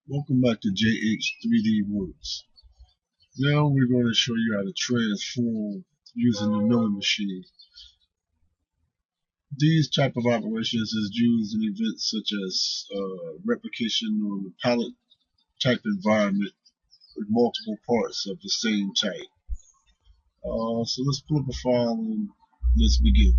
Welcome back to JH3DWORKS. Now we're going to show you how to transform using the milling machine. These type of operations is used in events such as replication on a pallet type environment with multiple parts of the same type. So let's pull up a file and let's begin.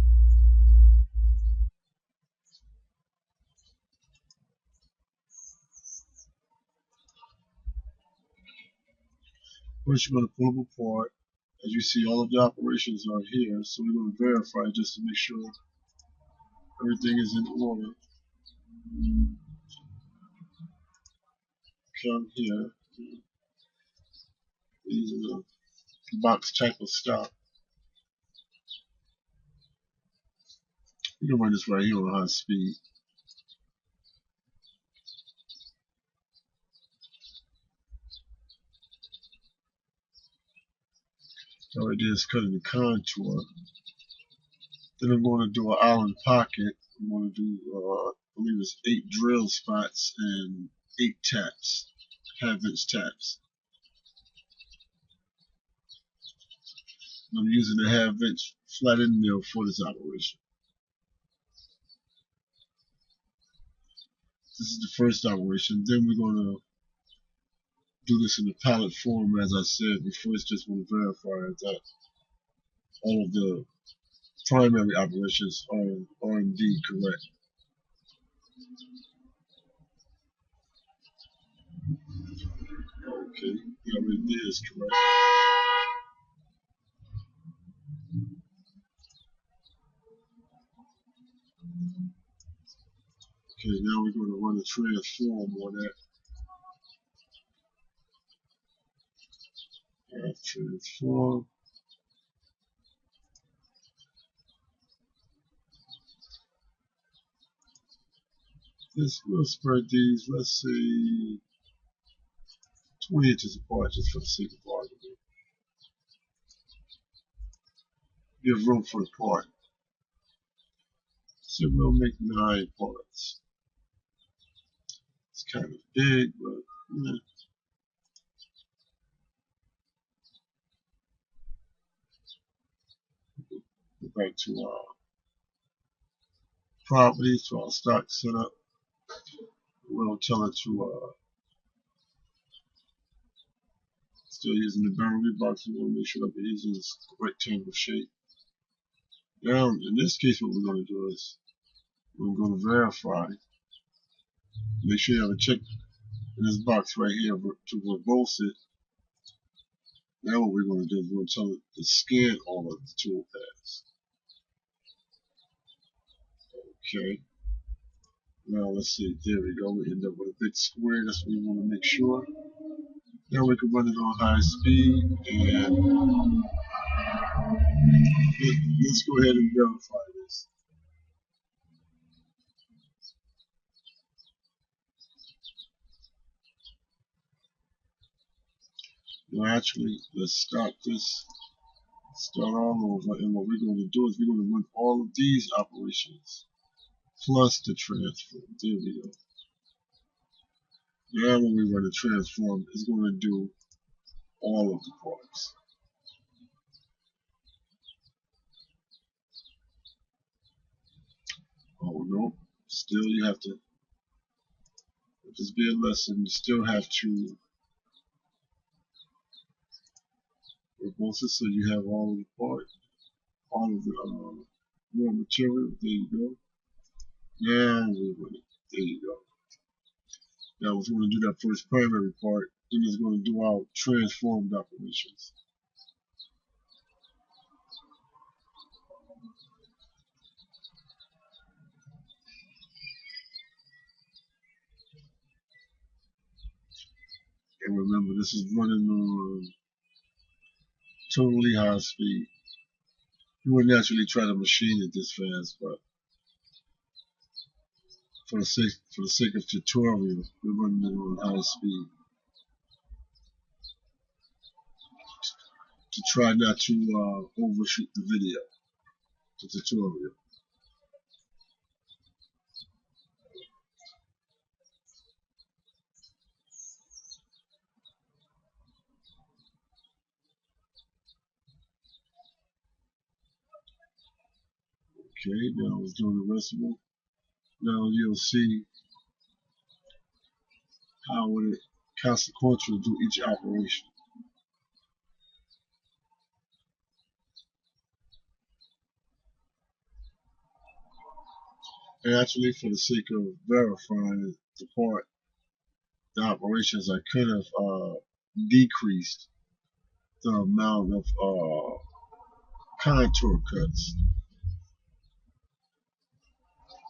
First, you're going to pull up a part. As you see, all of the operations are here, so we're going to verify just to make sure everything is in order. Come here. These are the box type of stock. You can run this right here on high speed. All I did is cut in the contour. Then I'm going to do an island pocket. I'm going to do, I believe it's 8 drill spots and 8 taps, half-inch taps. And I'm using a half-inch flat-end mill for this operation. This is the first operation. Then we're going to do this in the pallet form, as I said. We first just want to verify that all of the primary operations are indeed correct. Okay, everything is correct. Okay, now we're going to run a transform on that. Transform. We'll spread these, let's say, 20 inches apart just for the sake of argument. Give room for the part. So we'll make 9 parts. It's kind of big, but yeah. Go back to our properties, to our stock setup. We'll tell it to still using the boundary box. We want to make sure that we're using this rectangle shape. Now, in this case, what we're going to do is we're going to verify. Make sure you have a check in this box right here to verbose it. Now what we're going to do is we're going to tell it to scan all of the toolpaths. Okay. Now let's see. There we go. We end up with a big square. That's what we want to make sure. Now we can run it on high speed, and let's go ahead and verify this. Now actually, let's stop this. Start all over, and what we're going to do is we're going to run all of these operations plus the transform. There we go. Now when we run the transform, it's going to do all of the parts. Oh no, still you have to, if this be a lesson, you still have to verbose it so you have all of the part, all of the raw material. There you go. Now we run it. There you go. Now we're going to do that first primary part, then it's going to do our transformed operations. And remember, this is running on totally high speed. You wouldn't actually try to machine it this fast, but for the sake of tutorial, we're running it on high speed to try not to overshoot the video, the tutorial. Okay, now it's doing the rest of them. Now you'll see how it consequential do each operation. And actually, for the sake of verifying the operations, I could have decreased the amount of contour cuts,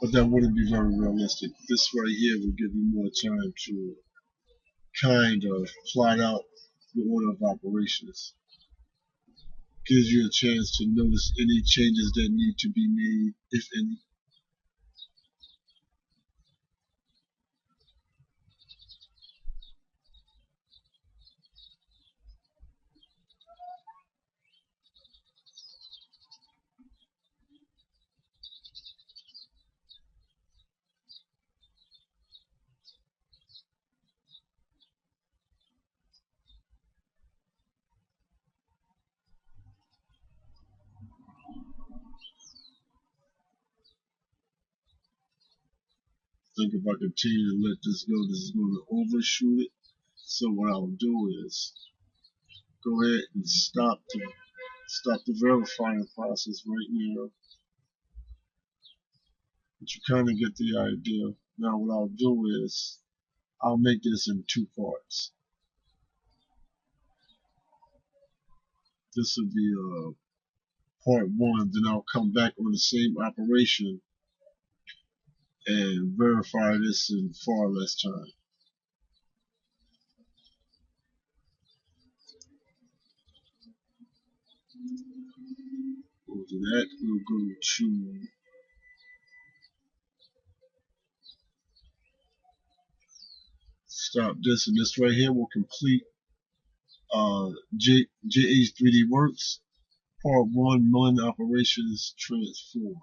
but that wouldn't be very realistic. This right here would give you more time to kind of plot out the order of operations. Gives you a chance to notice any changes that need to be made, if any. I think if I continue to let this go, this is going to overshoot it. So what I'll do is go ahead and stop the verifying process right now. But you kind of get the idea. Now what I'll do is I'll make this in two parts. This will be part one. Then I'll come back on the same operation and verify this in far less time. We'll do that. We'll go to stop this, and this right here will complete JH3DWORKS Part 1 Mon Operations Transform.